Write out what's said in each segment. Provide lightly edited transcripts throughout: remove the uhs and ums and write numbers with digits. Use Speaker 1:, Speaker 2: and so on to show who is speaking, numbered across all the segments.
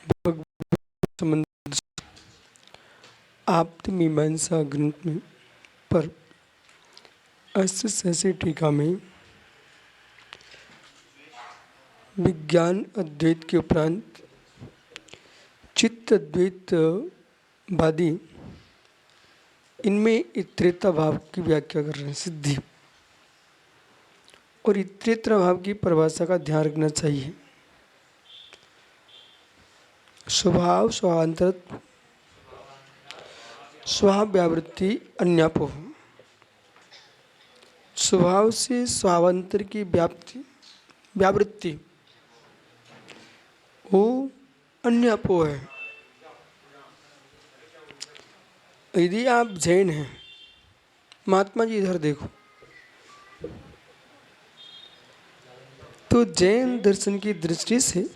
Speaker 1: संबंध आप्त मीमांसा ग्रंथ में पर अष्ट सहस्र टीका में विज्ञान अद्वैत के उपरांत चित्त अद्वैत वादी इनमें इतरेता भाव की व्याख्या कर रहे हैं। सिद्धि और इतरेता भाव की परिभाषा का ध्यान रखना चाहिए। स्वभाव स्वांतर स्वभाव व्यावृत्ति अन्यापो, स्वभाव से स्वावंतर की व्यावृत्ति वो अन्यापो है। यदि आप जैन हैं, महात्मा जी इधर देखो, तो जैन दर्शन की दृष्टि से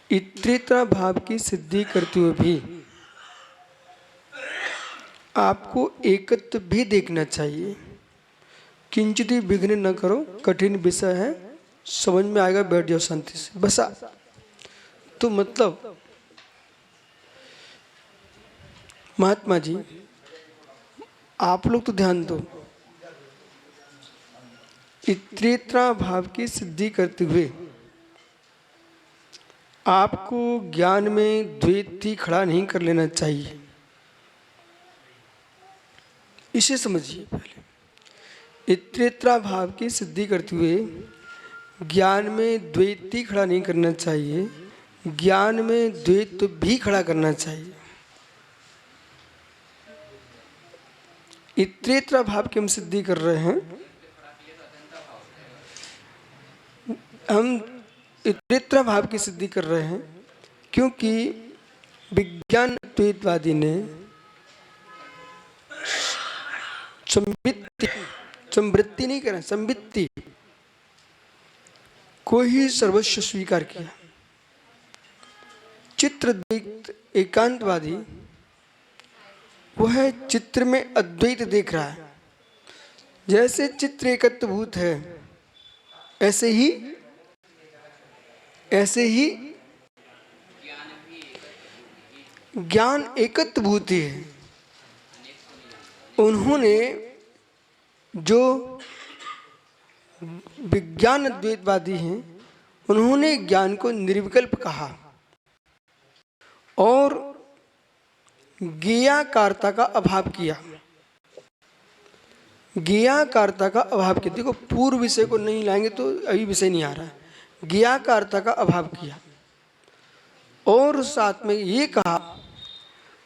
Speaker 1: इतरेता भाव की सिद्धि करते हुए भी आपको एकत्व भी देखना चाहिए। किंचित भी विघ्न न करो, कठिन विषय है, समझ में आएगा, बैठ जाओ शांति से बसा। तो मतलब महात्मा जी आप लोग तो ध्यान दो, इतरेता भाव की सिद्धि करते हुए आपको ज्ञान में द्वैत ही खड़ा नहीं कर लेना चाहिए। इसे समझिए। पहले इतरेता भाव की सिद्धि करते हुए ज्ञान में द्वैत ही खड़ा नहीं करना चाहिए, ज्ञान में द्वैत भी खड़ा करना चाहिए। इतरेता भाव की हम सिद्धि कर रहे हैं। हम इतरेता भाव की सिद्धि कर रहे हैं क्योंकि विज्ञान द्वैतवादी ने संवृत्ति नहीं करा, संवित्ति को ही सर्वस्व स्वीकार किया। चित्र द्वैत एकांतवादी वह चित्र में अद्वैत देख रहा है। जैसे चित्र एकत्वभूत है ऐसे ही ज्ञान एकत्वभूत है। उन्होंने जो विज्ञान अद्वैतवादी हैं, उन्होंने ज्ञान को निर्विकल्प कहा और ज्ञेयाकारता का अभाव किया। ज्ञेयाकारता का अभाव किया। देखो पूर्व विषय को नहीं लाएंगे तो अभी विषय नहीं आ रहा है। ज्ञेयाकारता का अभाव किया और साथ में ये कहा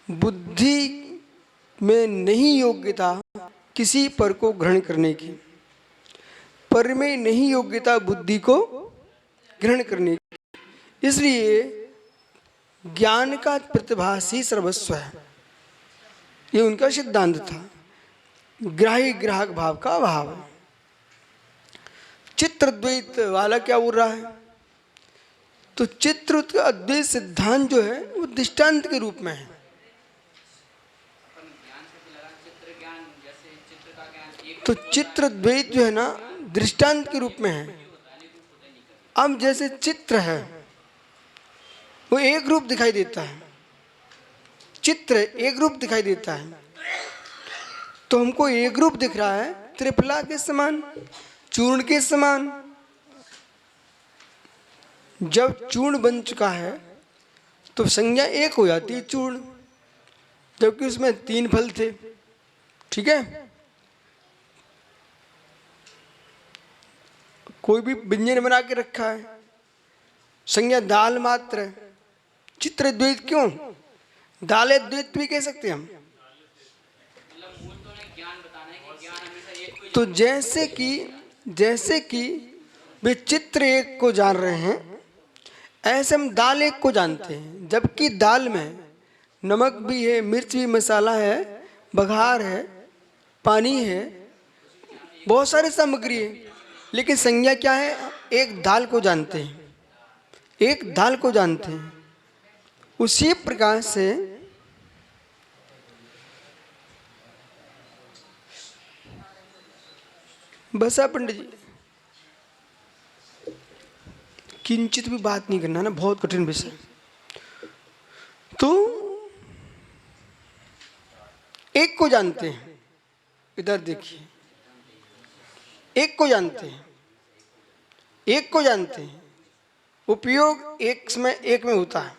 Speaker 1: बुद्धि में नहीं योग्यता किसी पर को ग्रहण करने की, पर में नहीं योग्यता बुद्धि को ग्रहण करने की। इसलिए ज्ञान का प्रतिभास ही सर्वस्व है, ये उनका सिद्धांत था। ग्राही ग्राहक भाव का अभाव है। चित्र द्वैत वाला क्या बोल रहा है? तो चित्र का अद्वैत सिद्धांत जो है वो दृष्टांत के रूप में है। तो चित्र द्वैत जो है ना दृष्टांत के रूप में है। अब जैसे चित्र है वो एक रूप दिखाई देता है, चित्र एक रूप दिखाई देता है, तो हमको एक रूप दिख रहा है त्रिफला के समान, चूर्ण के समान। जब चूर्ण बन चुका है तो संज्ञा एक हो जाती है चूर्ण, जबकि उसमें 3 फल थे। ठीक है, कोई भी व्यंजन बना के रखा है, संज्ञा दाल मात्र है। चित्र द्वैत क्यों? दाल द्वैत भी कह सकते हैं हम। तो जैसे कि वे चित्र एक को जान रहे हैं, ऐसे हम दाल एक को जानते हैं। जबकि दाल में नमक भी है, मिर्च भी, मसाला है, बघार है, पानी है, बहुत सारी सामग्री है, लेकिन संज्ञा क्या है? एक दाल को जानते हैं, एक दाल को जानते हैं। उसी प्रकार से बसा पंडित जी, किंचित भी बात नहीं करना ना, बहुत कठिन विषय। तो एक को जानते हैं, इधर देखिए, एक को जानते हैं, एक को जानते हैं, उपयोग एक में होता है,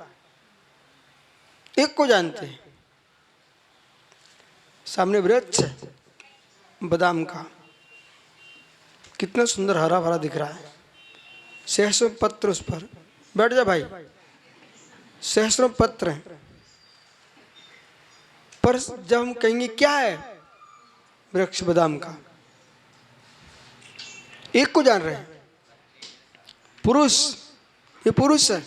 Speaker 1: एक को जानते हैं। सामने वृक्ष है बादाम का, कितना सुंदर हरा भरा दिख रहा है, सहस्रों पत्र उस पर, बैठ जा भाई, सहस्रों पत्र हैं, पर जब हम कहेंगे क्या है वृक्ष बादाम का, एक को जान रहे हैं, पुरुष, ये पुरुष है,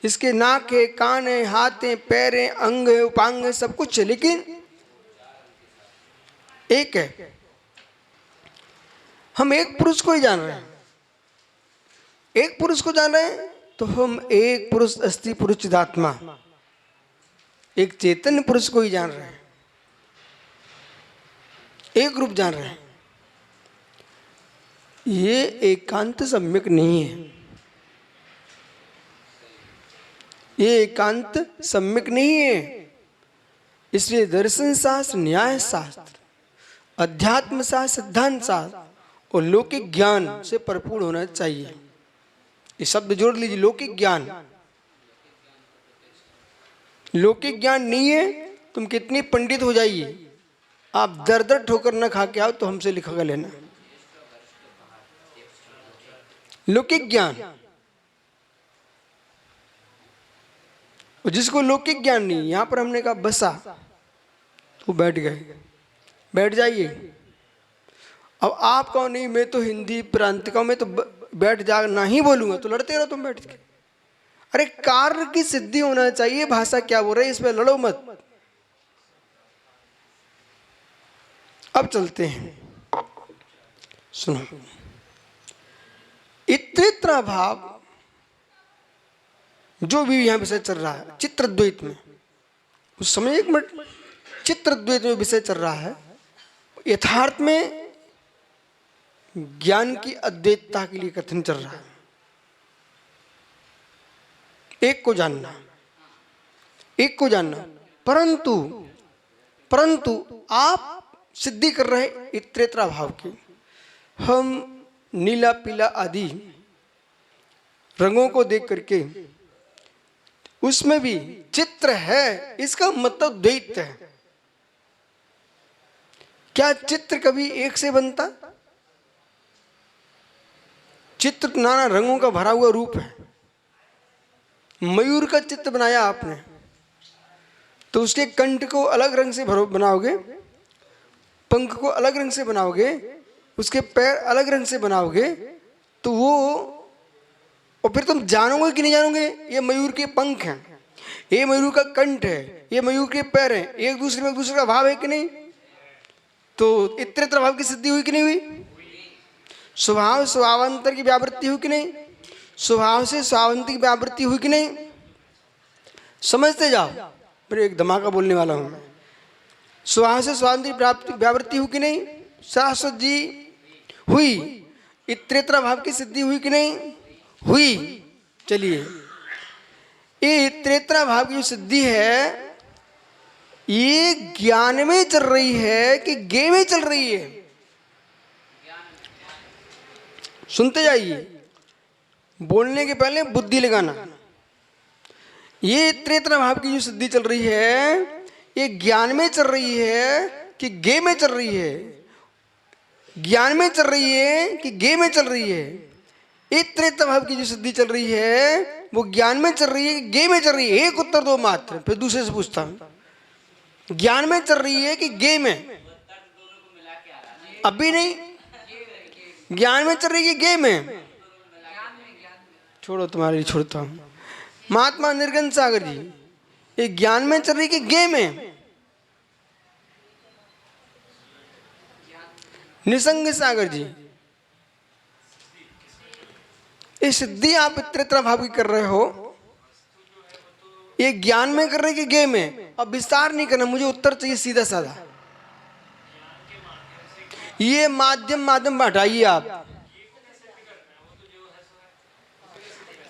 Speaker 1: इसके नाक है, कान है, हाथ है, पैर है, अंग है, उपांग है, सब कुछ है, लेकिन एक है। हम एक पुरुष को ही जान रहे हैं, एक पुरुष को जान रहे हैं, तो हम एक पुरुष अस्ति पुरुष चिदात्मा, एक चैतन्य पुरुष को ही जान रहे हैं, एक रूप जान रहे हैं। ये एकांत सम्यक नहीं है, ये एकांत सम्यक नहीं है। इसलिए दर्शन शास्त्र, न्याय शास्त्र, अध्यात्म शास्त्र, सिद्धांत शास्त्र और लौकिक ज्ञान से भरपूर होना चाहिए। ये शब्द जोड़ लीजिए, लौकिक ज्ञान। लौकिक ज्ञान नहीं है, तुम कितनी पंडित हो जाइए, आप दर दर ठोकर न खा के आओ तो हमसे लिखा कर लेना। लौकिक ज्ञान, जिसको लौकिक ज्ञान नहीं, यहां पर हमने कहा बसा तो बैठ गए, बैठ जाइए। अब आप कहो नहीं मैं तो हिंदी प्रांत का, मैं तो बैठ जा ना ही बोलूंगा, तो लड़ते रहो तुम बैठ के। अरे कार्य की सिद्धि होना चाहिए, भाषा क्या बोल रही है, इसमें लड़ो मत। अब चलते हैं, सुनो। इतरेतर भाव जो भी यहां विषय चल रहा है चित्रद्वैत में, उस समय एक मिनट, चित्रद्वैत में विषय चल रहा है, यथार्थ में ज्ञान की अद्वैतता के लिए कथन चल रहा है। एक को जानना, एक को जानना, परंतु परंतु आप सिद्धि कर रहे इतरेतर भाव की। हम नीला पीला आदि रंगों को देख करके उसमें भी चित्र है, इसका मतलब द्वैत है। क्या चित्र कभी एक से बनता? चित्र नाना रंगों का भरा हुआ रूप है। मयूर का चित्र बनाया आपने तो उसके कंठ को अलग रंग से बनाओगे, पंख को अलग रंग से बनाओगे, उसके पैर अलग रंग से बनाओगे, तो वो, और फिर तुम जानोगे कि नहीं जानोगे ये मयूर के पंख हैं, ये मयूर का कंठ है, ये मयूर के पैर हैं, एक दूसरे में एक दूसरे का भाव है कि नहीं? तो इतरेतर भाव की सिद्धि हुई कि नहीं हुई? स्वभाव स्वभावांतर की व्यावृत्ति हुई कि नहीं? स्वभाव से स्वावंतर की व्यावृत्ति हुई कि नहीं? समझते जाओ, फिर एक धमाका बोलने वाला हूं मैं। स्वभाव से स्वावंतर की व्यावृत्ति हुई कि नहीं? शाश्वत जी हुई। इतरेतर भाव की सिद्धि हुई कि नहीं? हुई। चलिए, ये इतरेतर भाव की जो सिद्धि है ये ज्ञान में चल रही है कि ज्ञेय में चल रही है? सुनते जाइए, बोलने के पहले बुद्धि लगाना। ये इतरेतर भाव की जो सिद्धि चल रही है ये ज्ञान में चल रही है कि ज्ञेय में चल रही है? ज्ञान में चल रही है कि ज्ञेय में चल रही है? इतरेतर भाव की जो सिद्धि चल रही है वो ज्ञान में चल रही है कि ज्ञेय में चल रही है? एक उत्तर दो मात्र, फिर दूसरे से पूछता हूं। ज्ञान में चल रही है कि ज्ञेय में? अभी नहीं, ज्ञान में चल रही है कि ज्ञेय में? छोड़ो, तुम्हारे लिए छोड़ता हूं। महात्मा निर्गन सागर जी, ये ज्ञान में चल रही है कि ज्ञेय में? निसंग सागर जी, ये सिद्धि आप इतरेतर भाव की कर रहे हो, ये ज्ञान में कर रहे कि ज्ञेय में? अब विस्तार नहीं करना, मुझे उत्तर चाहिए सीधा साधा। ये माध्यम माध्यम हटाइए आप।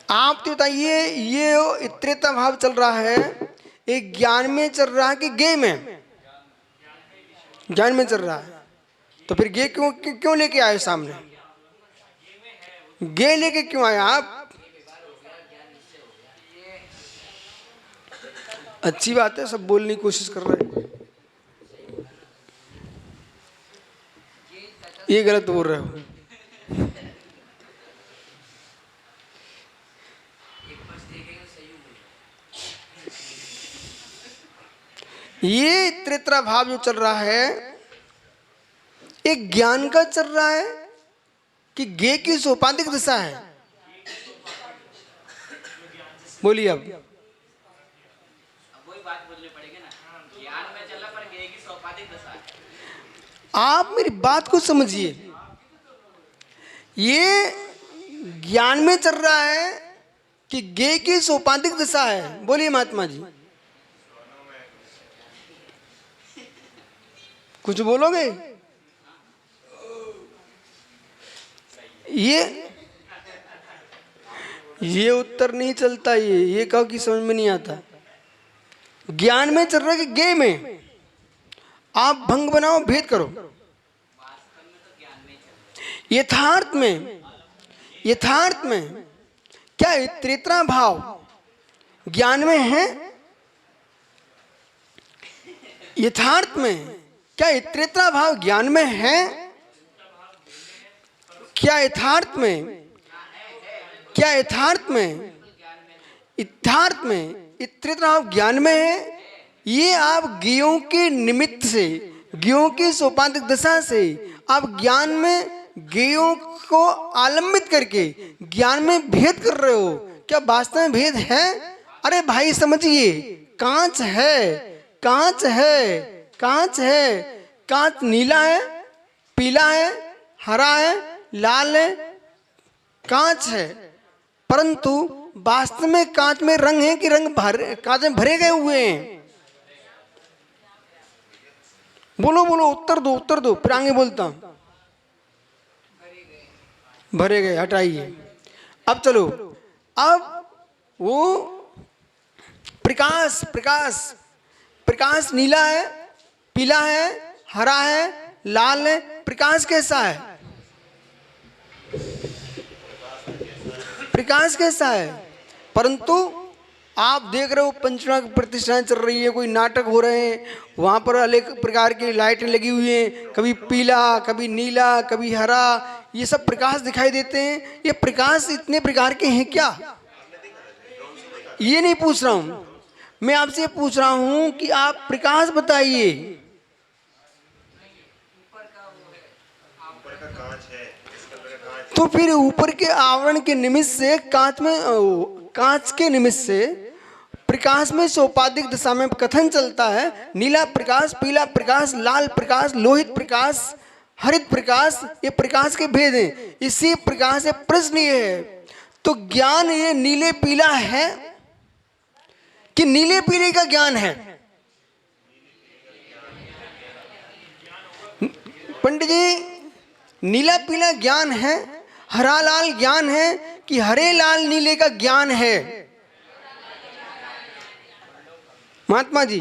Speaker 1: आप तो बताइए, ये इतरेता भाव चल रहा है, एक ज्ञान में चल रहा है कि ज्ञेय में? ज्ञान में चल रहा है, तो फिर ज्ञेय क्यों क्यों लेके आए सामने? ज्ञेय लेके क्यों आए आप? अच्छी बात है, सब बोलने की कोशिश कर रहे हैं। ये गलत बोल रहे हो। ये त्रित्रा भाव जो चल रहा है, एक ज्ञान का चल रहा है कि ज्ञेय की सोपाधिक दिशा है? बोलिए अब।
Speaker 2: वही बात बोलने पड़ेगी ना, ज्ञान में चल रहा पर ज्ञेय की सोपाधिक दशा है।
Speaker 1: आप मेरी बात को समझिए, ये ज्ञान में चल रहा है कि ज्ञेय की सोपाधिक दिशा है? बोलिए महात्मा जी, कुछ बोलोगे? ये उत्तर नहीं चलता। ये कहो कि समझ में नहीं आता। ज्ञान में चल रहा है कि ज्ञेय में? आप भंग बनाओ, भेद करो। यथार्थ में क्या त्रित्रा भाव ज्ञान में है? यथार्थ में क्या त्रित्रा भाव ज्ञान में है? क्या यथार्थ में त्रित्रा भाव ज्ञान में है? ये आप ज्ञेयों के निमित्त से, ज्ञेयों की सोपाधिक दशा से आप ज्ञान में ज्ञेयों को आलंबित करके ज्ञान में भेद कर रहे हो। क्या वास्तव में भेद है? अरे भाई समझिए, कांच है। कांच नीला है, पीला है, हरा है, लाल है, कांच है। परंतु वास्तव में कांच में रंग है कि कांच में भरे गए हुए हैं? बोलो, उत्तर दो, फिर आगे बोलता हूं। भरे गए, हटाइए। अब चलो, अब वो प्रकाश नीला है, पीला है, हरा है, लाल है। प्रकाश कैसा है? परंतु आप देख रहे हो पंचनाग प्रतिष्ठाएं चल रही है, कोई नाटक हो रहे हैं, वहां पर अनेक प्रकार की लाइटें लगी हुई हैं, कभी पीला, कभी नीला, कभी हरा, ये सब प्रकाश दिखाई देते हैं। ये प्रकाश इतने प्रकार के हैं क्या? ये नहीं पूछ रहा हूं मैं, आपसे पूछ रहा हूं कि आप प्रकाश बताइए। तो फिर ऊपर के आवरण के निमित्त से कांच के निमित्त से प्रकाश में सोपाधिक दिशा में कथन चलता है, नीला प्रकाश, पीला प्रकाश, लाल प्रकाश, लोहित प्रकाश, हरित प्रकाश। ये प्रकाश के भेद हैं। इसी प्रकाश से प्रश्न ये है, तो ज्ञान ये नीले पीला है कि नीले पीले का ज्ञान है? पंडित जी, नीला पीला ज्ञान है, हरा लाल ज्ञान है कि हरे लाल नीले का ज्ञान है? महात्मा जी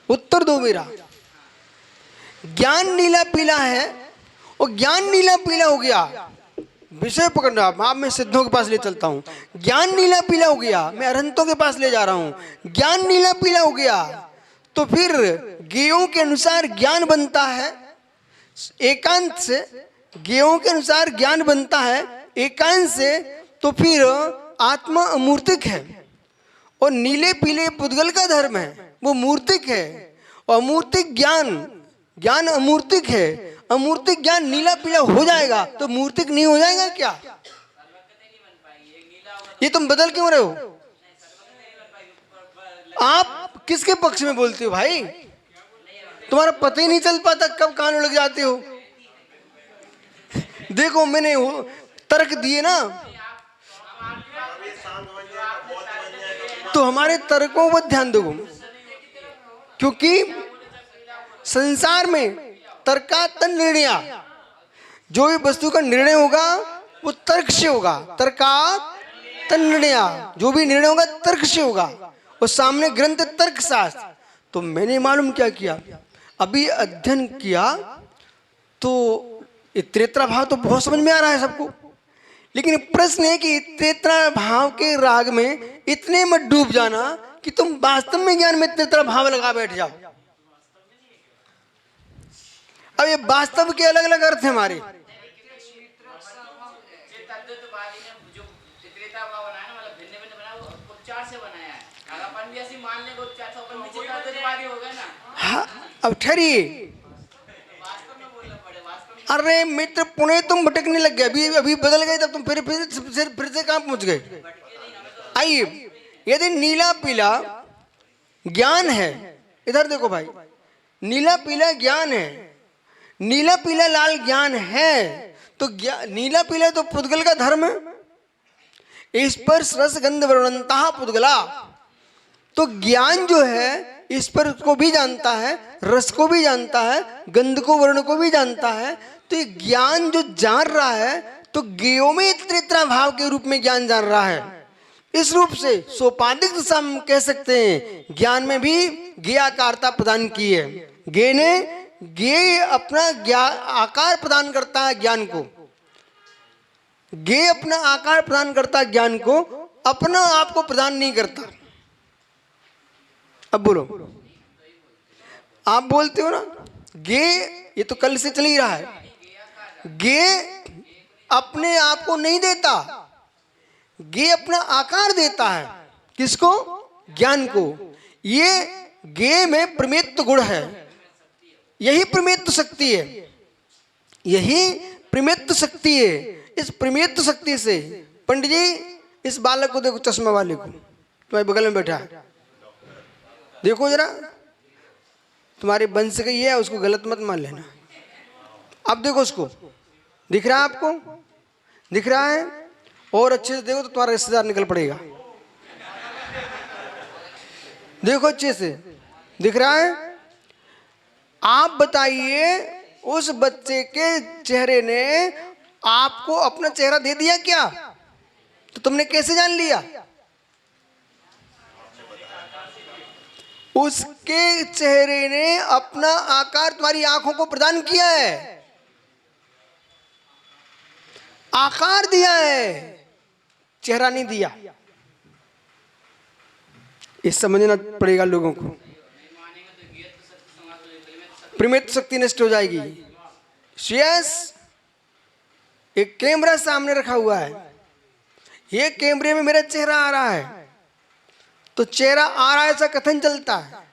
Speaker 1: उत्तर दो मेरा। ज्ञान नीला पीला है, और ज्ञान नीला पीला हो गया, विषय पकड़ना। आप मैं सिद्धों के पास ले चलता हूं। ज्ञान नीला पीला हो गया, मैं अरहंतों के पास ले जा रहा हूं। ज्ञान नीला पीला हो गया, तो फिर ज्ञेयों के अनुसार ज्ञान बनता है एकांत से, ज्ञेयों के अनुसार ज्ञान बनता है एकांत से, तो फिर आत्मा अमूर्तिक है, और नीले पीले पुद्गल का धर्म है, वो मूर्तिक है। और अमूर्तिक ज्ञान अमूर्तिक है। अमूर्तिक ज्ञान नीला पीला हो जाएगा तो मूर्तिक नहीं हो जाएगा क्या? ये तुम बदल क्यों रहे हो? आप किसके पक्ष में बोलते हो भाई? तुम्हारा पता ही नहीं चल पाता कब कान उलझ जाते हो। देखो मैंने तर्क दिए ना, तो हमारे तर्कों पर ध्यान दो, क्योंकि संसार में तर्कातन निर्णय, जो भी वस्तु का निर्णय होगा वो तर्क से होगा। तर्कात तन्नया, जो भी निर्णय होगा तर्क से होगा, और सामने ग्रंथ तर्क शास्त्र। तो मैंने मालूम क्या किया, अभी अध्ययन किया तो इतरेतरा भाव तो बहुत समझ में आ रहा है सबको, लेकिन प्रश्न है कि इतरेतरा भाव के राग में इतने मत डूब जाना कि तुम वास्तव में ज्ञान में इतरेतरा भाव लगा बैठ जाओ। अब ये वास्तव के अलग अलग अर्थ है हमारे।
Speaker 2: तद्वैतवादी ने जो विपरीता भाव बनाया ना, मतलब भिन्न भिन्न बनाया, वो उपचार से बनाया है। अगर अपन भी ऐसी मान लेंगे उपचार से, अपन नीचे तद्वैतवादी हो गए ना।
Speaker 1: हाँ, अब ठहरिए,
Speaker 2: वास्तव में बोलना पड़े, वास्तव में।
Speaker 1: अरे मित्र पुणे तुम भटकने लग गए, अभी अभी बदल गए, तब तुम फिर से कहाँ पहुंच गए। आइए, यदि नीला पीला ज्ञान है, इधर देखो भाई, नीला पीला ज्ञान है, नीला पीला लाल ज्ञान है, तो नीला पीला तो पुद्गल का धर्म है। स्पर्श रस गंध वर्णनता पुद्गला, तो ज्ञान जो है स्पर्श को भी जानता है, रस को भी जानता है, गंध को वर्ण को भी जानता है। तो ये ज्ञान जो जान रहा है, तो ज्ञेयों में इतरेतरा भाव के रूप में ज्ञान जान रहा है। इस रूप से सोपाधिक दिशा हम कह सकते हैं, ज्ञान में भी ज्ञेयाकारता प्रदान की है। ज्ञेय ने ज्ञेय अपना आकार प्रदान करता है ज्ञान को, ज्ञेय अपना आकार प्रदान करता है ज्ञान को, अपना आप को प्रदान नहीं करता। अब बोलो, आप बोलते हो ना ज्ञेय, ये तो कल से चल ही रहा है, ज्ञेय अपने आप को नहीं देता, ज्ञेय अपना आकार देता है। किसको? ज्ञान को। ये ज्ञेय में प्रमेत्व गुण है, यही प्रमेत्व शक्ति है, यही प्रमेत्व शक्ति है। इस प्रमेत्व शक्ति से पंडित जी, इस बालक को देखो, चश्मा वाले को, तुम्हारे बगल में बैठा है, देखो जरा, तुम्हारे वंश का ये है, उसको गलत मत मान लेना। अब देखो उसको, दिख रहा है आपको? दिख रहा है? और अच्छे से देखो तो तुम्हारा रिश्तेदार निकल पड़ेगा। देखो अच्छे से, दिख रहा है? आप बताइए, उस बच्चे के चेहरे ने आपको अपना चेहरा दे दिया क्या? तो तुमने कैसे जान लिया? उसके चेहरे ने अपना आकार तुम्हारी आंखों को प्रदान किया है, आकार दिया है, चेहरा नहीं दिया। ये समझना पड़ेगा लोगों को। प्रमेत्व शक्ति नष्ट हो जाएगी। यस, एक कैमरा सामने रखा हुआ है, ये कैमरे में मेरा चेहरा आ रहा है, तो चेहरा आ रहा है ऐसा कथन चलता है।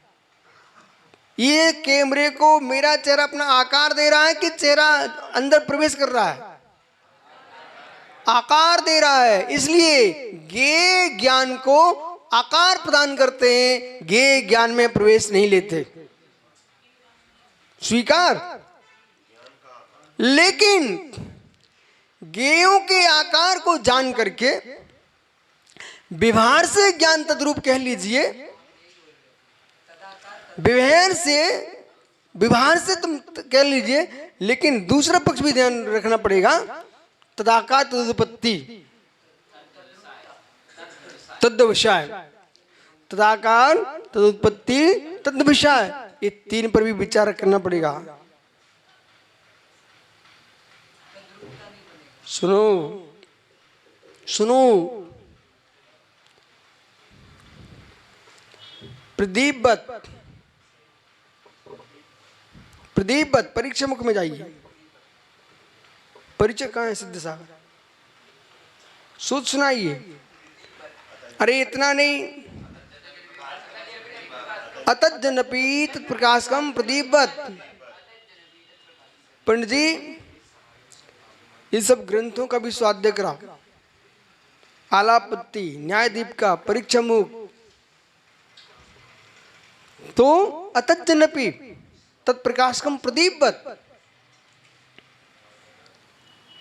Speaker 1: ये कैमरे को मेरा चेहरा अपना आकार दे रहा है कि चेहरा अंदर प्रवेश कर रहा है? आकार दे रहा है। इसलिए ज्ञेय ज्ञान को आकार प्रदान करते हैं, ज्ञेय ज्ञान में प्रवेश नहीं लेते। स्वीकार? लेकिन ज्ञेयों के आकार को जान करके व्यवहार से ज्ञान तद्रूप कह लीजिए, व्यवहार से तुम कह लीजिए, लेकिन दूसरा पक्ष भी ध्यान रखना पड़ेगा। तदाकार तदुत्पत्ति तद्विषय, तदाकार तदुत्पत्ति तद्विषय, ये तीन पर भी विचार करना पड़ेगा। सुनो सुनो, प्रदीपवत परीक्षा मुख में जाइए। परिचय कहाँ है? सिद्ध सागर सूत सुनाइए। अरे इतना नहीं, अतज्जनपि तत्प्रकाशकम प्रदीपवत। पंडित जी, इन सब ग्रंथों का भी स्वाध्याय करा, आलापत्ति, न्यायदीप का, परीक्षा मुख। तो अतज्जनपि तत्प्रकाशकम प्रदीपवत,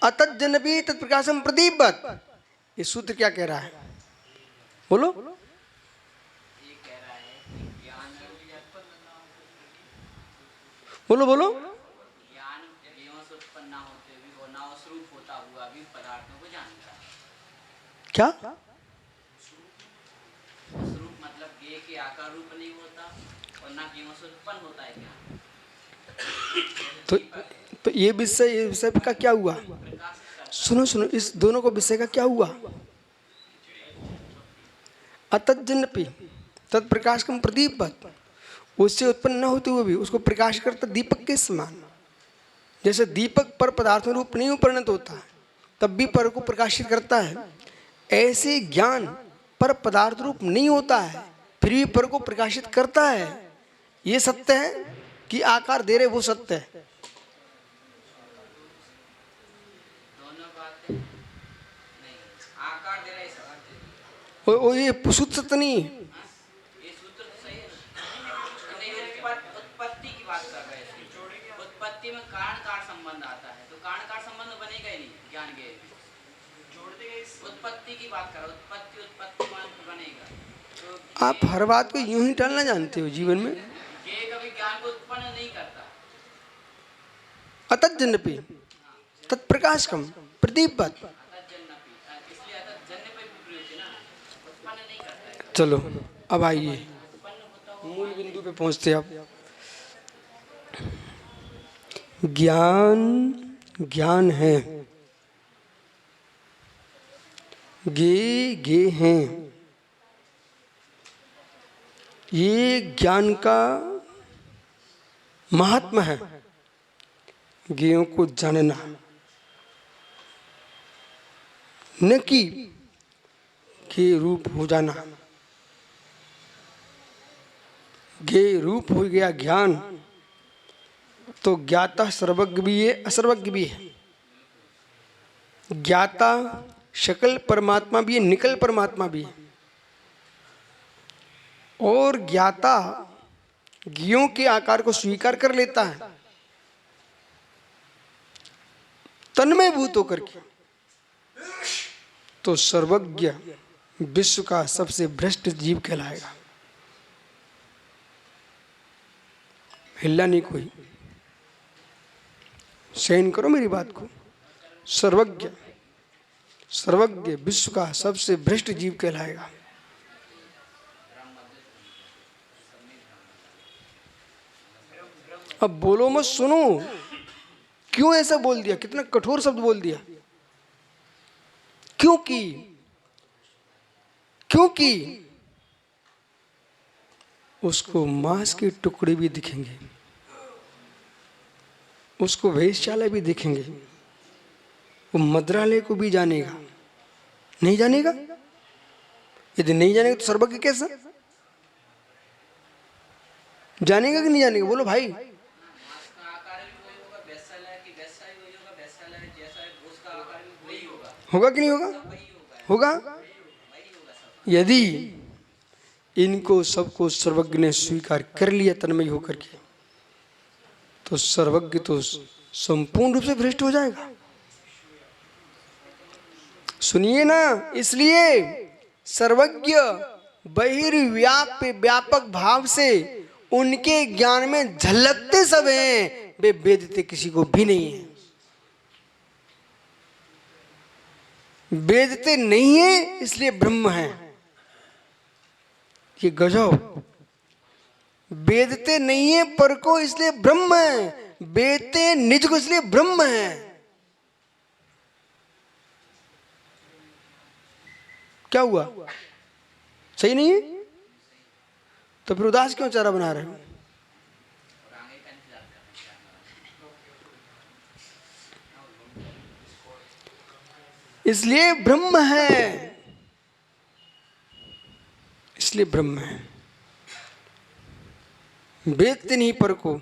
Speaker 1: अतज्जनपि तत्प्रकाशकम प्रदीपवत, ये सूत्र क्या कह रहा है? बोलो। बोलो बोलो।
Speaker 2: ज्ञान जीवों से उत्पन्न ना होते भी, होना और स्वरूप होता हुआ भी पदार्थों को जानता है।
Speaker 1: क्या?
Speaker 2: एक ही आकार रूप नहीं होता और ना केवल से उत्पन्न होता है क्या?
Speaker 1: तो ये विषय का क्या हुआ? सुनो सुनो, इस दोनों को विषय का क्या हुआ? अतज्जन्यपि तत्प्रकाशकम प्रदीपवत्, उससे उत्पन्न न होते हुए भी उसको प्रकाश करता दीपक के समान। जैसे दीपक पर पदार्थों रूप नहीं परिणत होता है तब भी पर को प्रकाशित करता है, ऐसे ज्ञान पर पदार्थ रूप नहीं होता है फिर भी पर को प्रकाशित करता है। ये सत्य है कि आकार दे रहे वो सत्य है?
Speaker 2: दोनों बातें नहीं, आकार दे रहा है सत्य,
Speaker 1: और ये शुद्ध सत्य नहीं है।
Speaker 2: ये सूत्र तो सही है नहीं, उत्पत्ति की बात कर रहे हैं। उत्पत्ति में कारण कारण संबंध आता है तो कारण कारण संबंध बनेगा ही नहीं ज्ञान के, उत्पत्ति की बात कर, उत्पत्ति मान बनेगा तो
Speaker 1: आप हर बात को यूं ही टालना जानते हो जीवन में।
Speaker 2: ये कभी ज्ञान को उत्पन्न नहीं करता।
Speaker 1: अतज्जन्यपि तत्प्रकाशकम प्रदीपवत्।
Speaker 2: इसलिए जन्य पे भी प्रयोग है ना, उत्पन्न नहीं करता है।
Speaker 1: चलो अब आइए मूल बिंदु पे पहुंचते हैं। आप ज्ञान ज्ञान है, गे हैं, ये ज्ञान का महात्मा है। ज्ञेयों को जानना, न कि के रूप हो जाना। गे रूप हो गया ज्ञान तो ज्ञाता सर्वज्ञ भी है असर्वज्ञ भी है। ज्ञाता शकल परमात्मा भी है, निकल परमात्मा भी है। और ज्ञाता ज्ञों के आकार को स्वीकार कर लेता है तन्मय भूत होकर के, तो सर्वज्ञ विश्व का सबसे भ्रष्ट जीव कहलाएगा। हिल्ला नहीं कोई, सहन करो मेरी बात को। सर्वज्ञ सर्वज्ञ विश्व का सबसे भ्रष्ट जीव कहलाएगा। अब बोलो मत, सुनो। क्यों ऐसा बोल दिया? कितना कठोर शब्द बोल दिया। क्योंकि उसको मांस के टुकड़े भी दिखेंगे, उसको वेश्यालय भी दिखेंगे, वो मद्रालय को भी जानेगा। नहीं जानेगा? यदि नहीं जानेगा तो सर्वज्ञ कैसा जानेगा कि नहीं जानेगा? बोलो भाई। होगा कि नहीं होगा? होगा। यदि इनको सबको सर्वज्ञ ने स्वीकार कर लिया तन्मय होकर के, तो सर्वज्ञ तो संपूर्ण रूप से भ्रष्ट हो जाएगा। सुनिए ना, इसलिए सर्वज्ञ बहिर्व्याप्य व्यापक भाव से उनके ज्ञान में झलकते सब हैं, वे वेदते किसी को भी नहीं है। वेदते नहीं है इसलिए ब्रह्म है। ये गजब। वेदते नहीं है पर को इसलिए ब्रह्म है, वेदते निज को इसलिए ब्रह्म है। क्या हुआ? सही नहीं है? तो फिर उदास क्यों चारा बना रहे हो? इसलिए ब्रह्म है, इसलिए ब्रह्म है। वेदते नहीं पर को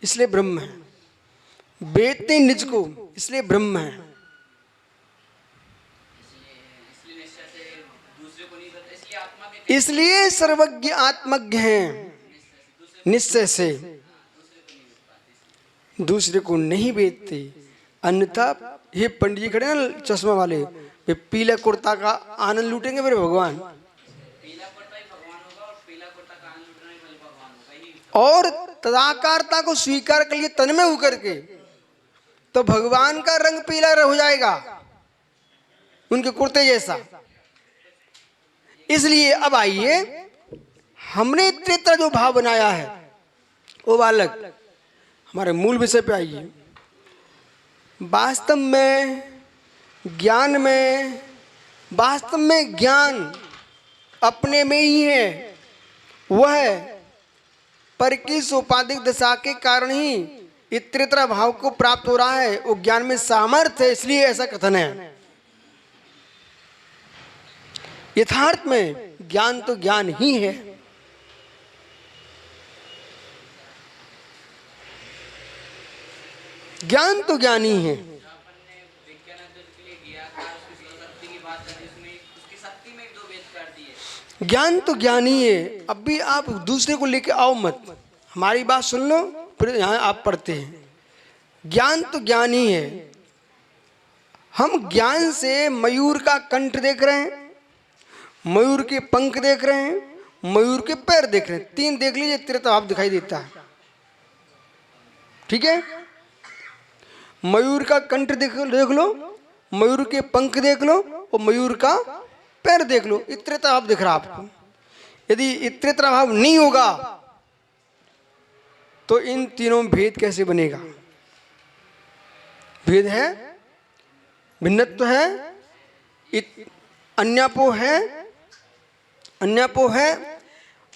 Speaker 1: इसलिए ब्रह्म है, वेदते निज को इसलिए ब्रह्म है। इसलिए सर्वज्ञ आत्मज्ञ हैं निश्चय से, दूसरे को नहीं वेदते। अन्यथा ये पंडित जी खड़े ना चश्मा वाले, वे पीला कुर्ता का आनंद लूटेंगे मेरे भगवान। और तदाकारता को स्वीकार कर लिए तन्मय होकर के, तो भगवान का रंग पीला हो जाएगा उनके कुर्ते जैसा। इसलिए अब आइए हमने त्रेता जो भाव बनाया है वो बालक, हमारे मूल विषय पे आइए। वास्तव में ज्ञान अपने में ही है। वह पर की सोपाधिक दशा के कारण ही इतरेतर भाव को प्राप्त हो रहा है। वो ज्ञान में सामर्थ्य है, इसलिए ऐसा कथन है। यथार्थ में ज्ञान तो ज्ञान ही है। ज्ञान तो ज्ञान ही है। ज्ञान तो ज्ञान ही है। अब भी आप दूसरे को लेके आओ मत, हमारी बात सुन लो, फिर यहाँ आप पढ़ते हैं। ज्ञान तो ज्ञान ही है। हम ज्ञान से मयूर का कंठ देख रहे हैं, मयूर के पंख देख रहे हैं, मयूर के पैर देख रहे हैं। तीन देख लीजिए, त्रेता भाव दिखाई देता है। ठीक है, मयूर का कंठ देख लो, मयूर के पंख देख लो और मयूर का पैर देख लो। इतरेता भाव दिख रहा आपको। यदि इतरेता भाव नहीं होगा तो इन तीनों में भेद कैसे बनेगा? भेद है, भिन्नत्व है, अन्यापो है।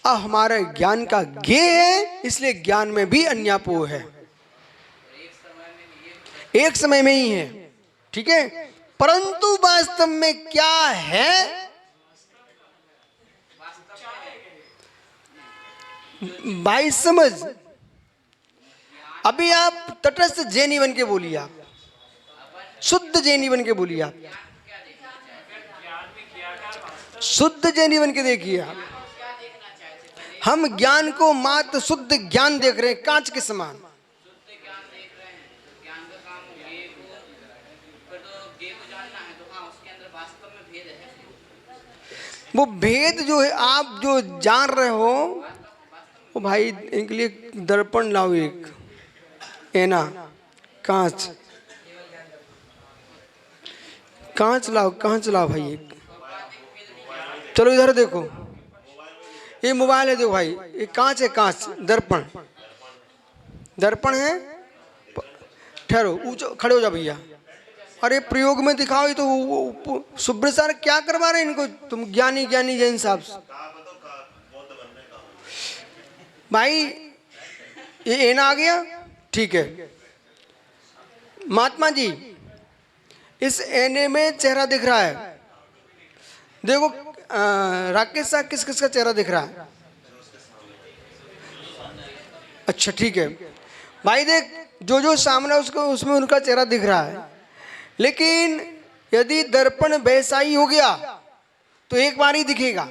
Speaker 1: अब हमारे ज्ञान का ज्ञेय है, इसलिए ज्ञान में भी अन्यापो है। एक समय में ही है। ठीक है, परंतु वास्तव में क्या है? भाई समझ, अभी आप तटस्थ जैनी बन के बोलिए, आप शुद्ध जैनी बन के बोलिए, आप शुद्ध जैनी बन के देखिए। आप हम ज्ञान को मात्र शुद्ध ज्ञान देख रहे हैं, कांच के समान। वो भेद जो है आप जो जान रहे हो, वो भाई इनके लिए दर्पण लाओ, एक ऐना, कांच लाओ भाई एक। चलो इधर देखो, ये मोबाइल है, देखो भाई, ये कांच है, कांच दर्पण है। ठहरो, ऊंचो खड़े हो जा भैया। अरे प्रयोग में दिखाओ। ये तो सुब्र सर क्या करवा रहे हैं इनको? तुम ज्ञानी जैन साहब भाई, ये ऐना आ गया। ठीक है महात्मा जी, इस ऐने में चेहरा दिख रहा है। देखो राकेश साहब, किस किस का चेहरा दिख रहा है? अच्छा ठीक है भाई, देख जो सामने उसको उसमें उनका चेहरा दिख रहा है। लेकिन यदि दर्पण वैसा ही हो गया तो एक बार ही दिखेगा,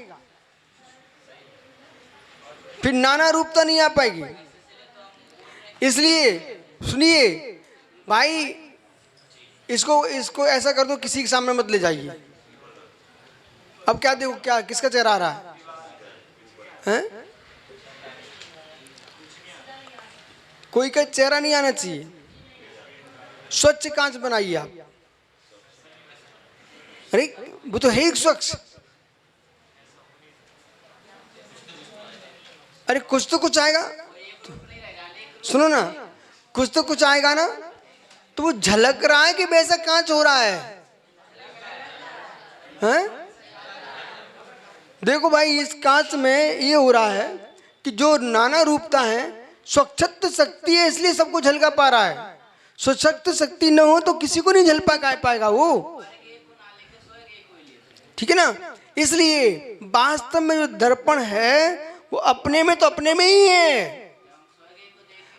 Speaker 1: फिर नाना रूपता नहीं आ पाएगी। इसलिए सुनिए भाई, इसको ऐसा कर दो, किसी के सामने मत ले जाइए। अब क्या देखो, क्या किसका चेहरा आ रहा है? कोई का चेहरा नहीं आना चाहिए। स्वच्छ कांच बनाइए आप। अरे वो तो है एक स्वच्छ। अरे कुछ तो कुछ आएगा, सुनो ना, कुछ तो कुछ आएगा ना। तो वो झलक रहा है कि वैसा कांच हो रहा है? हैं? देखो भाई, इस कांच में ये हो रहा है कि जो नाना रूपता है, स्वच्छत्व शक्ति है, इसलिए सबको झलका पा रहा है। स्वच्छत्व शक्ति न हो तो किसी को नहीं झलका पाएगा वो। ठीक है ना? इसलिए वास्तव में जो दर्पण है वो अपने में तो अपने में ही है,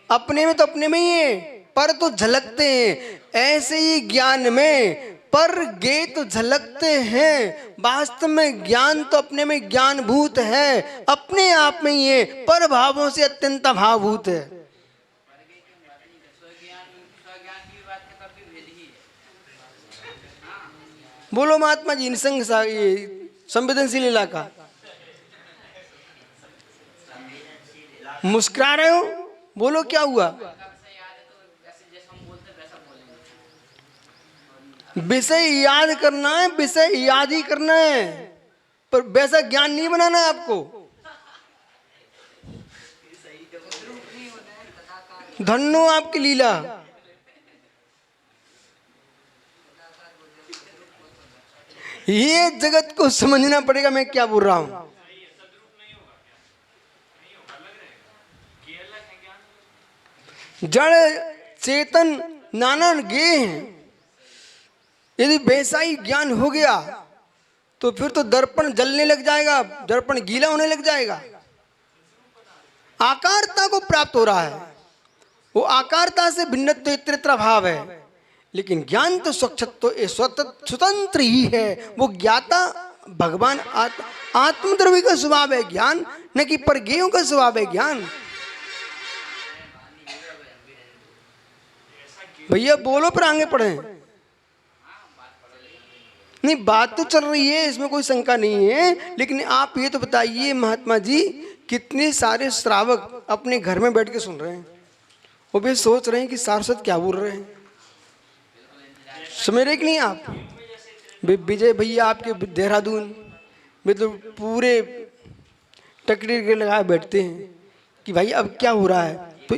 Speaker 1: अपने में तो अपने में ही है, पर तो झलकते हैं। ऐसे ही ज्ञान में पर गे तो झलकते हैं। वास्तव में ज्ञान तो अपने में ज्ञानभूत है, अपने आप में ही है, पर भावों से अत्यंत भावभूत है। बोलो महात्मा जी, निसंग संवेदनशील इलाका। मुस्कुरा रहे हो, बोलो क्या हुआ? विषय याद करना है, विषय याद ही करना है, पर वैसा ज्ञान नहीं बनाना है आपको। धन्नो आपकी लीला। ये जगत को समझना पड़ेगा मैं क्या बोल रहा हूं। जड़ चेतन नाना गे हैं। यदि वैसा ही ज्ञान हो गया तो फिर तो दर्पण जलने लग जाएगा, दर्पण गीला होने लग जाएगा। आकारता को प्राप्त हो रहा है, वो आकारता से भिन्नत्व इतरेतर भाव है, लेकिन ज्ञान तो स्वच्छत्व स्वतंत्र ही है। वो ज्ञाता भगवान आत्मद्रव्य का स्वभाव है ज्ञान, न कि परगेयों का स्वभाव है ज्ञान। भैया बोलो पर आगे पढ़े। नहीं, बात तो चल रही है, इसमें कोई शंका नहीं है, लेकिन आप ये तो बताइए महात्मा जी, कितने सारे श्रावक अपने घर में बैठ के सुन रहे हैं, वो भी सोच रहे हैं कि सारस्वत क्या बोल रहे हैं। समझ रहे कि नहीं आप? विजय भैया आपके देहरादून में तो पूरे टकरी के लगाए बैठते हैं कि भाई अब क्या हो रहा है। तो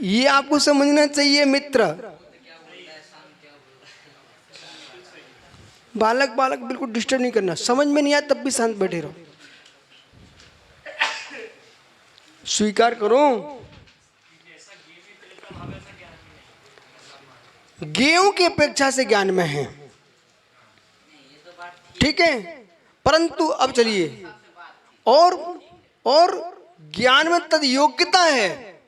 Speaker 1: ये आपको समझना चाहिए मित्र। बालक बिल्कुल डिस्टर्ब नहीं करना, समझ में नहीं आया तब भी शांत बैठे रहो। स्वीकार करो, गेयों की अपेक्षा से ज्ञान में है, ठीक है। परंतु अब चलिए, और ज्ञान में तद योग्यता है,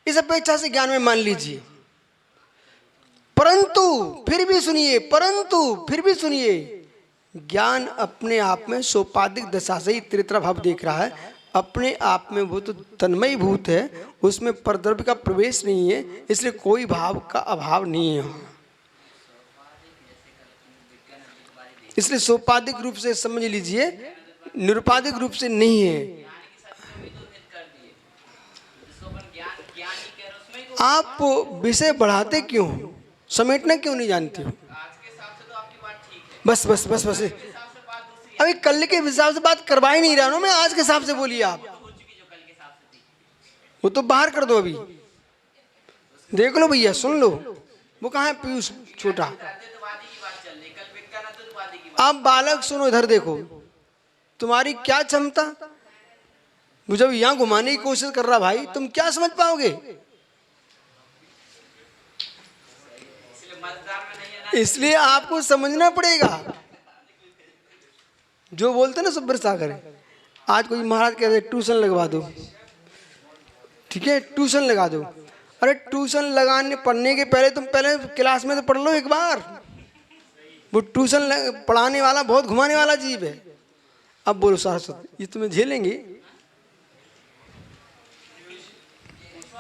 Speaker 1: इस अपेक्षा से ज्ञान में मान लीजिए। परंतु फिर भी सुनिए, ज्ञान अपने आप में सोपाधिक दशा से ही त्रित्र भाव देख रहा है। अपने आप में वो तो तन्मय भूत है, उसमें परद्रव्य का प्रवेश नहीं है, इसलिए कोई भाव का अभाव नहीं है। इसलिए सोपाधिक रूप से समझ लीजिए, निरुपाधिक रूप से नहीं है। आप विषय बढ़ाते क्यों, समेटना क्यों नहीं जानते हो? बस अभी कल के हिसाब से बात करवा ही नहीं रहा हूं मैं, आज के हिसाब से बोलिए आप। वो तो बाहर कर दो, अभी देख लो भैया, सुन लो। वो कहाँ है पीयूष छोटा? आप बालक सुनो, इधर देखो, तुम्हारी क्या क्षमता। मुझे यहां घुमाने की कोशिश कर रहा भाई, तुम क्या समझ पाओगे? इसलिए आपको समझना पड़ेगा। जो बोलते ना सुब्र सागर, आज कोई महाराज कहते ट्यूशन लगवा दो, ठीक है, ट्यूशन लगा दो। अरे ट्यूशन लगाने पढ़ने के पहले तुम पहले क्लास में तो पढ़ लो एक बार। वो ट्यूशन पढ़ाने वाला बहुत घुमाने वाला जीव है। अब बोलो सारस्वत, ये तुम्हें झेलेंगे?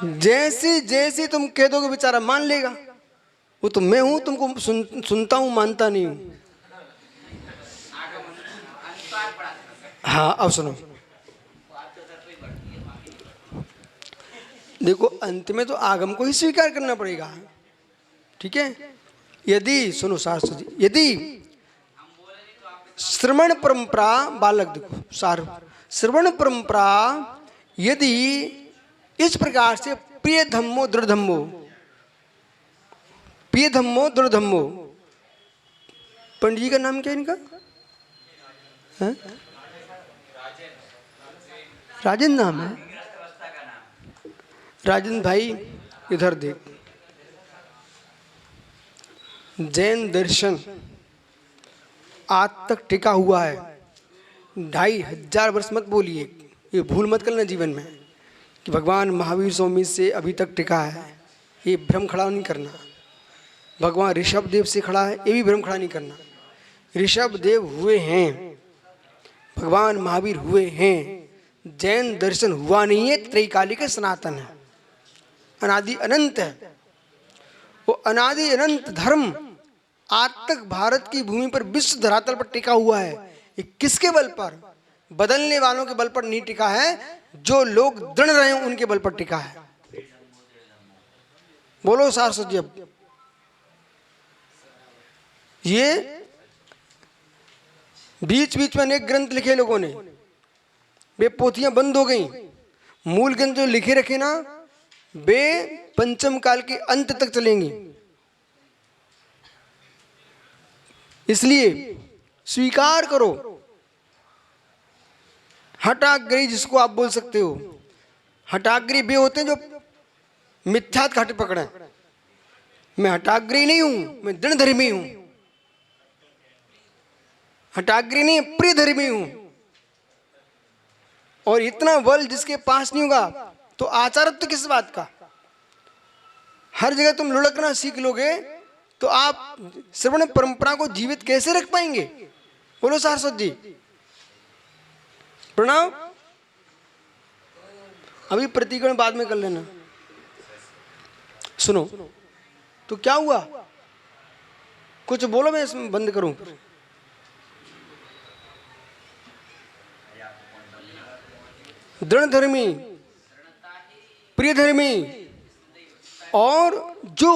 Speaker 1: जैसे तुम कह दोगे बेचारा मान लेगा। वो तो मैं हूं, तुमको सुनता हूं, मानता नहीं हूं। हाँ अब सुनो, देखो अंत में तो आगम को ही स्वीकार करना पड़ेगा, ठीक है। यदि सुनो शास्त्र जी, यदि श्रवण परंपरा, बालक देखो सार, श्रवण परंपरा यदि इस प्रकार से प्रिय धम्मो दृढ़ धम्मो, प्रिय धम्मो दृढ़ धम्मो, पंडित जी का नाम क्या है इनका? है? राजेंद्र नाम है। राजेंद्र भाई इधर देख, जैन दर्शन आज तक टिका हुआ है। 2500 वर्ष मत बोलिए, ये भूल मत करना जीवन में कि भगवान महावीर स्वामी से अभी तक टिका है, ये भ्रम खड़ा नहीं करना। भगवान ऋषभ देव से खड़ा है, ये भी भ्रम खड़ा नहीं करना। ऋषभ देव हुए हैं, भगवान महावीर हुए हैं, जैन दर्शन हुआ नहीं है, त्रैकालिक सनातन है, अनादि अनंत है। वो अनादि अनंत धर्म आज तक भारत की भूमि पर, विश्व धरातल पर टिका हुआ है। ये किसके बल पर? बदलने वालों के बल पर नहीं टिका है, जो लोग दृढ़ रहे हैं उनके बल पर टिका है। बोलो सारस्वत जी। अब ये बीच बीच में अनेक ग्रंथ लिखे लोगों ने, वे पोथियां बंद हो गई। मूल ग्रंथ जो लिखे रखे ना, वे पंचम काल के अंत तक चलेंगी। इसलिए स्वीकार करो। हठाग्रही जिसको आप बोल सकते हो, हठाग्रही वे होते हैं जो मिथ्यात का हट पकड़े। मैं हठाग्रही नहीं हूं, मैं दृढ़धर्मी हूं। हठाग्रही नहीं, प्रियधर्मी हूं। और इतना बल जिसके पास नहीं होगा तो आचारत्व किस बात का। हर जगह तुम लुढ़कना सीख लोगे तो आप श्रवण परंपरा को जीवित कैसे रख पाएंगे। बोलो सारस्वत जी प्रणाम। अभी प्रतिक्रमण बाद में कर लेना। सुनो तो क्या हुआ, कुछ बोलो, मैं इसमें बंद करूं। दृढ़धर्मी, प्रियधर्मी और जो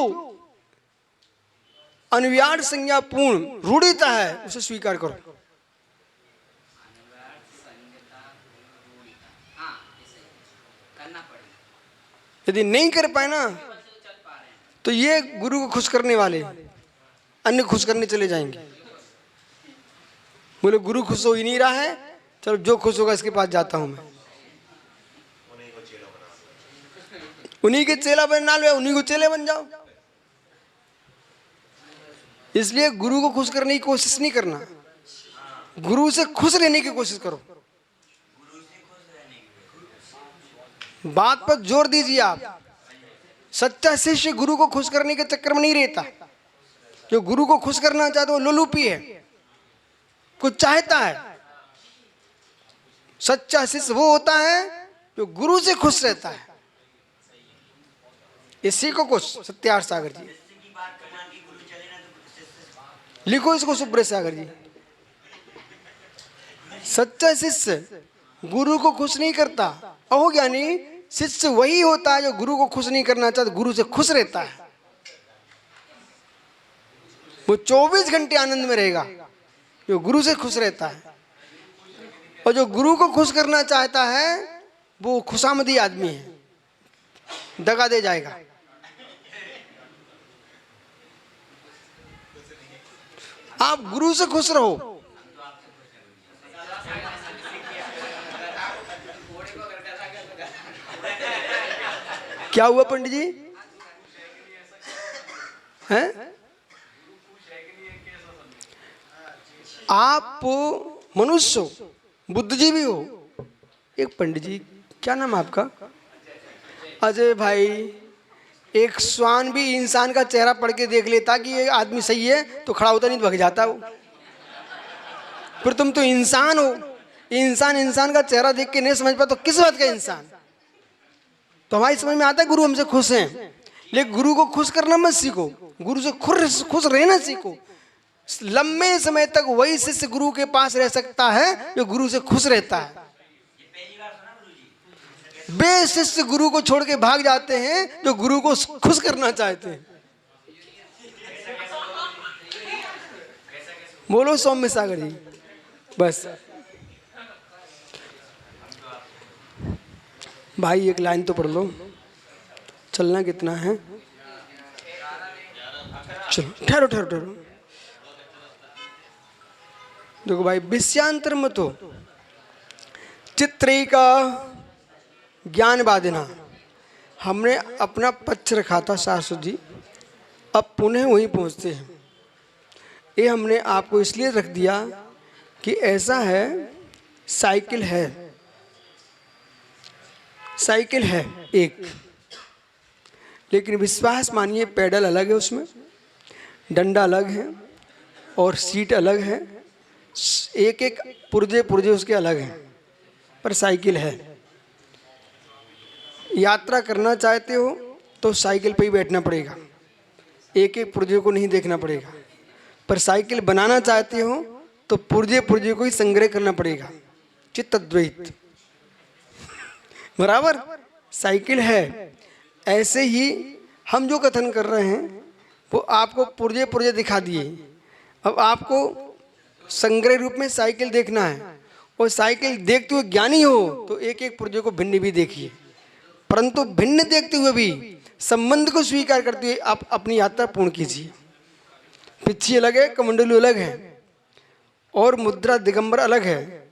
Speaker 1: अनिवार्य संज्ञा पूर्ण रूढ़िता है उसे स्वीकार करो। यदि नहीं कर पाए ना तो ये गुरु को खुश करने वाले अन्य खुश करने चले जाएंगे। बोले गुरु खुश हो ही नहीं रहा है, चलो जो खुश होगा इसके पास जाता हूं मैं। उन्हीं के चेला बनना लो, उन्हीं को चेले बन जाओ। इसलिए गुरु को खुश करने की कोशिश नहीं करना, गुरु से खुश रहने की कोशिश करो। बात पर जोर दीजिए आप। सच्चा शिष्य गुरु को खुश करने के चक्कर में नहीं रहता। जो गुरु को खुश करना चाहता है वो लोलुपी है, कुछ चाहता है। सच्चा शिष्य वो होता है जो गुरु से खुश रहता है। इसी को कुछ सत्यार्थ सागर जी लिखो, इसको सुब्रत सागर जी। सच्चा शिष्य गुरु को खुश नहीं करता। अहोज्ञानी शिष्य वही होता है जो गुरु को खुश नहीं करना चाहता, गुरु से खुश रहता है। वो 24 घंटे आनंद में रहेगा जो गुरु से खुश रहता है। और जो गुरु को खुश करना चाहता है वो खुशामदी आदमी है, दगा दे जाएगा। आप गुरु से खुश रहो। क्या हुआ पंडित जी हैं? आप मनुष्य हो, बुद्धिजीवी हो। एक पंडित जी, क्या नाम है आपका? अजय भाई। एक श्वान भी इंसान का चेहरा पढ़ के देख लेता कि ये आदमी सही है तो खड़ा होता, नहीं तो भग जाता वो। फिर तुम तो इंसान हो, इंसान का चेहरा देख के नहीं समझ पा तो किस बात का इंसान। तो हमारी समझ में आता है गुरु हमसे खुश हैं, लेकिन गुरु को खुश करना मत सीखो, गुरु से खुश रहना सीखो। लंबे समय तक वही शिष्य गुरु के पास रह सकता है जो गुरु से खुश रहता है। वे शिष्य गुरु को छोड़ के भाग जाते हैं जो गुरु को खुश करना चाहते हैं। बोलो सौम्य सागर जी। बस भाई एक लाइन तो पढ़ लो, चलना कितना है। चलो ठहरो ठहरो ठहरो। देखो भाई, विषयांतर मत हो, चित्रे का ज्ञान बाधिना। हमने अपना पक्ष रखा था सारस्वत जी, अब पुनः वहीं पहुंचते हैं। ये हमने आपको इसलिए रख दिया कि ऐसा है, साइकिल है एक, लेकिन विश्वास मानिए पैडल अलग है, उसमें डंडा अलग है और सीट अलग है, एक एक पुर्जे उसके अलग हैं, पर साइकिल है। यात्रा करना चाहते हो तो साइकिल पे ही बैठना पड़ेगा, एक एक पुर्जे को नहीं देखना पड़ेगा। पर साइकिल बनाना चाहते हो तो पुर्जे को ही संग्रह करना पड़ेगा। चित्त अद्वैत बराबर साइकिल है। ऐसे ही हम जो कथन कर रहे हैं वो आपको पुर्जे दिखा दिए। अब आपको संग्रह रूप में साइकिल देखना है, और साइकिल देखते हुए ज्ञानी हो तो एक एक पुर्जे को भिन्न भी देखिए। परंतु भिन्न देखते हुए भी संबंध को स्वीकार करते हुए आप अपनी यात्रा पूर्ण कीजिए। पिच्छी अलग है, कमंडलू अलग है और मुद्रा दिगंबर अलग है।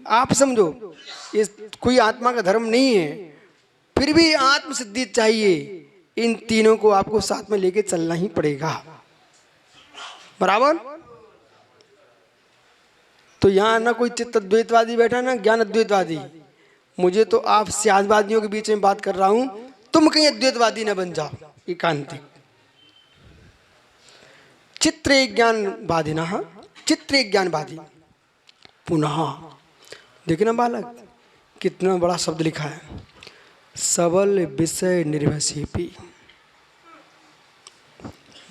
Speaker 1: आप समझो ये कोई आत्मा का धर्म नहीं है, फिर भी आत्म सिद्धि चाहिए। इन तीनों को आपको साथ में लेके चलना ही पड़ेगा, बराबर। तो यहां ना कोई चित्त अद्वैतवादी बैठा ना ज्ञान अद्वैतवादी। मुझे तो आप स्यादवादियों के बीच में बात कर रहा हूं, तुम कहीं अद्वैतवादी ना बन जाओ। एकांतिक चित्र ज्ञानवादी ना, चित्र ज्ञानवादी। पुनः देखना बालक कितना बड़ा शब्द लिखा है, सबल विषय निर्वसेपी।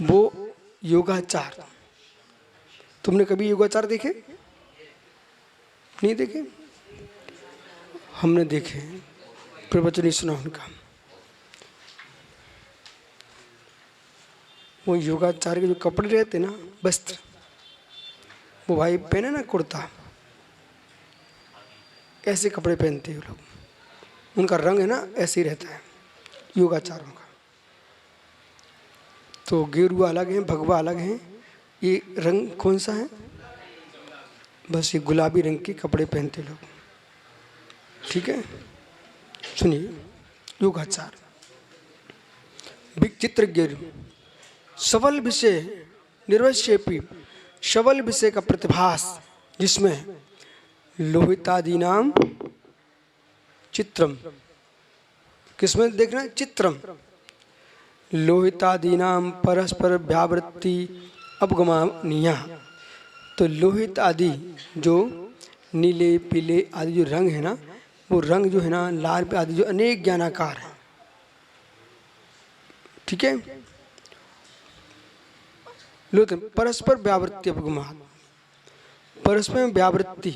Speaker 1: वो योगाचार, तुमने कभी योगाचार देखे? नहीं देखे? हमने देखे, प्रवचन नहीं सुना उनका। वो योगाचार के जो कपड़े रहते ना, वस्त्र, वो भाई पहने ना कुर्ता, ऐसे कपड़े पहनते हैं लोग। उनका रंग है ना ऐसे ही रहता है योगाचारों का। तो गेरुआ अलग है, भगवा अलग है। ये रंग कौन सा है? बस ये गुलाबी रंग के कपड़े पहनते लोग, ठीक है। सुनिए, योगाचार विचित्र गेरु सबल विषय निर्वशेपी, सबल विषय का प्रतिभास, जिसमें लोहितादि नाम चित्रम, किसमें देखना? चित्रम। लोहितादि नाम परस्पर व्यावृत्ति अपगमनीया। तो लोहित आदि जो नीले पीले आदि जो रंग है ना, वो रंग जो है ना, लाल आदि जो अनेक ज्ञानाकार है, ठीक है। लोहित परस्पर व्यावृत्ति अपगमा, परस्पर व्यावृत्ति,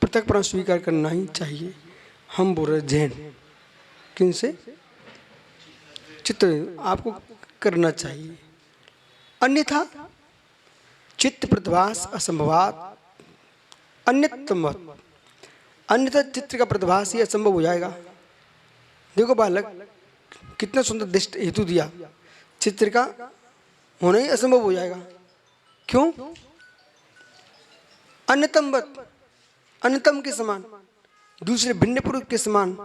Speaker 1: पृथक पर स्वीकार करना ही चाहिए। हम बोल रहे जैन, किनसे? चित्त आपको करना चाहिए, अन्यथा चित्त प्रतिभास असंभवात अन्यतम, अन्यथा चित्र का प्रतिभास ही असंभव हो जाएगा। देखो बालक, कितना सुंदर दृष्ट हेतु दिया, चित्र का होना ही असंभव हो जाएगा। क्यों? अन्यतम, अन्यतम के समान, दूसरे भिन्न पुरुष के समान।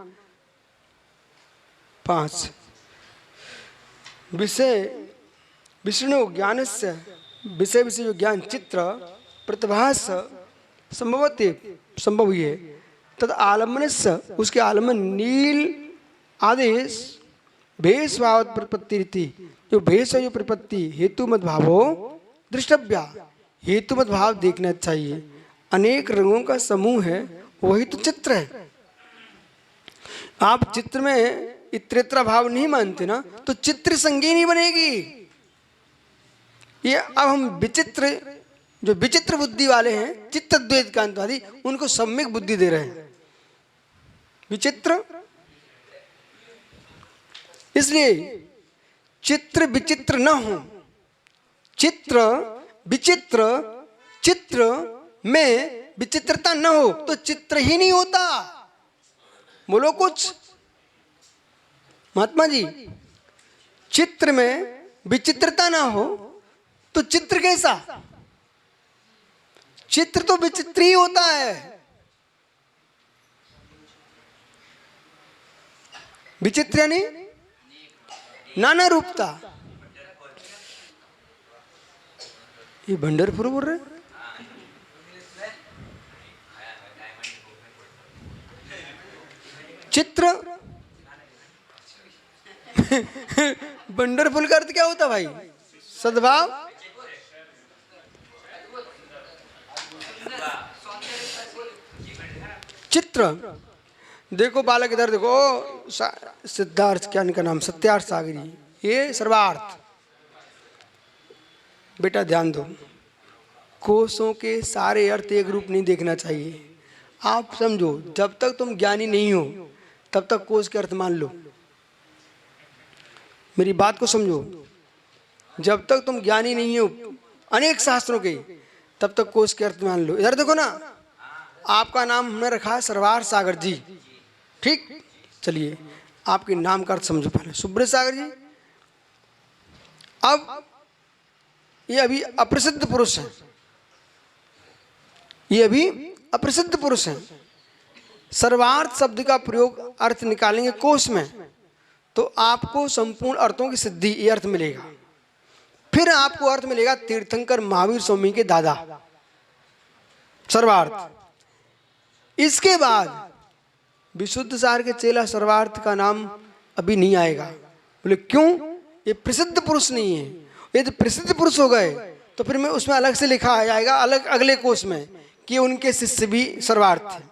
Speaker 1: 5 विषय विष्णु ज्ञान से, विषय विषय जो ज्ञान चित्र प्रतिभास संभवते, संभव हुई है, तद आलम्बन से, उसके आलम्बन नील आदेश भेष भाव प्रपत्ति रीति, जो भेष है जो प्रपत्ति हेतु मत भावो दृष्टव्या, हेतु मत भाव देखना चाहिए। अनेक रंगों का समूह है, वही तो चित्र है। आप चित्र में इतरेतरा भाव नहीं मानते ना, तो चित्र संज्ञा नहीं बनेगी। ये अब हम विचित्र, जो विचित्र बुद्धि वाले हैं, चित्त द्वैत कांतवादी, उनको सम्यक बुद्धि दे रहे हैं। विचित्र, इसलिए चित्र विचित्र न हो, चित्र विचित्र, चित्र में विचित्रता न हो तो चित्र ही नहीं होता। बोलो कुछ महात्मा जी, चित्र में विचित्रता ना हो तो चित्र कैसा? चित्र तो विचित्र ही होता है। विचित्र यानी नाना रूपता। ये भंडरपुर बोल रहे? चित्र वंडरफुल का अर्थ क्या होता भाई? सद्भाव, चित्र। देखो बालक इधर देखो, सिद्धार्थ क्या इनका नाम, सत्यार्थ सागरी, ये सर्वार्थ। बेटा ध्यान दो, कोशों के सारे अर्थ एक रूप नहीं देखना चाहिए। आप समझो, जब तक तुम ज्ञानी नहीं हो तब तक कोश के अर्थ मान लो। मेरी बात को समझो, जब तक तुम ज्ञानी नहीं हो अनेक शास्त्रों के, तब तक कोश के अर्थ मान लो। इधर देखो ना, आपका नाम हमने रखा है सर्वार्थ सागर जी, ठीक। चलिए आपके नाम का अर्थ समझो पहले। सुब्रत सागर जी, अब ये अभी अप्रसिद्ध पुरुष हैं, ये अभी अप्रसिद्ध पुरुष हैं। सर्वार्थ शब्द का प्रयोग अर्थ निकालेंगे कोश में, तो आपको संपूर्ण अर्थों की सिद्धि ये अर्थ मिलेगा। फिर आपको अर्थ मिलेगा तीर्थंकर महावीर स्वामी के दादा, सर्वार्थ। इसके बाद विशुद्ध सार के चेला सर्वार्थ का नाम अभी नहीं आएगा। बोले क्यों? ये प्रसिद्ध पुरुष नहीं है। ये तो प्रसिद्ध पुरुष हो गए तो फिर मैं उसमें अलग से लिखा आ जाएगा, अलग अगले कोश में, कि उनके शिष्य भी सर्वार्थ थे।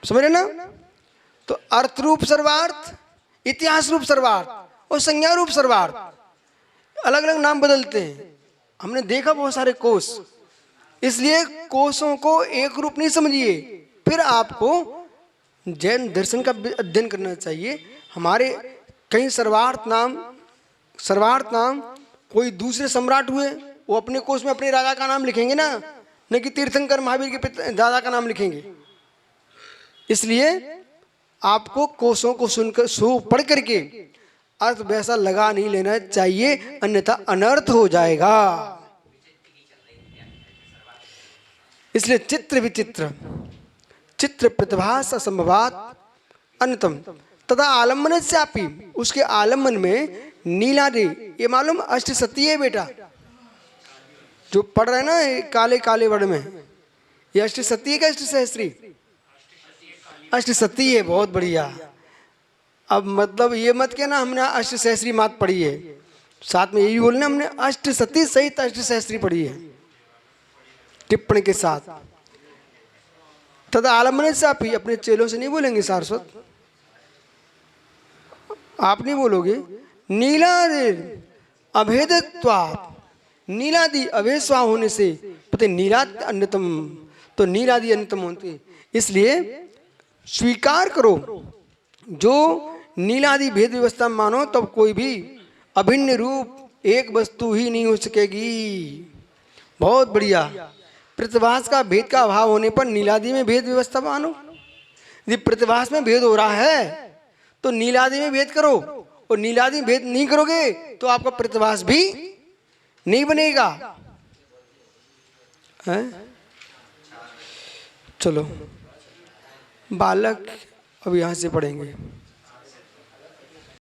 Speaker 1: समझ रहे ना? तो अर्थ रूप सर्वार्थ, इतिहास रूप सर्वार्थ और संज्ञा रूप सर्वार्थ, अलग अलग नाम बदलते हैं। हमने देखा बहुत सारे कोश, इसलिए कोशों को एक रूप नहीं समझिए। फिर आपको जैन दर्शन का अध्ययन करना चाहिए। हमारे कई सर्वार्थ नाम कोई दूसरे सम्राट हुए, वो अपने कोश में अपने राजा का नाम लिखेंगे ना, न कि तीर्थंकर महावीर के दादा का नाम लिखेंगे। इसलिए आपको कोशों को सुनकर पढ़ करके अर्थ वैसा लगा नहीं लेना चाहिए, अन्यथा अनर्थ हो जाएगा। इसलिए चित्र विचित्र, चित्र प्रतिभास असंभवात अन्यतम तथा आलम्बन से आपी, उसके आलम्बन में नीलादि, ये मालूम अष्टसती है बेटा, जो पढ़ रहे हैं ना काले काले वर्ण में, ये अष्टसती है क्या अष्टसहस्त्री? अष्टसती है, बहुत बढ़िया। अब मतलब ये मत कहना हमने अष्टसहस्त्री मात पढ़ी है, साथ में यही बोलना हमने अष्टसती सहित अष्टसहस्त्री पढ़ी है टिप्पणी के साथ। तथा आलम्बन से आप ही, अपने चेलों से नहीं बोलेंगे सारस्वत, आप नहीं बोलोगे। नीलादि अभेदत्वात्, नीलादि अभेद स्वा होने से पता नीलाद अन्यतम, तो नीलादि अन्यतम होते, इसलिए स्वीकार करो। जो नीलादि भेद व्यवस्था मानो तब कोई भी अभिन्न रूप एक वस्तु ही नहीं हो सकेगी। बहुत बढ़िया। प्रतिभास का भेद का अभाव होने पर नीलादि में भेद व्यवस्था मानो। यदि प्रतिभास में भेद हो रहा है तो नीलादि में भेद करो, और नीलादि भेद नहीं करोगे तो आपका प्रतिभास भी नहीं बनेगा। है? चलो बालक अब यहां से पढ़ेंगे।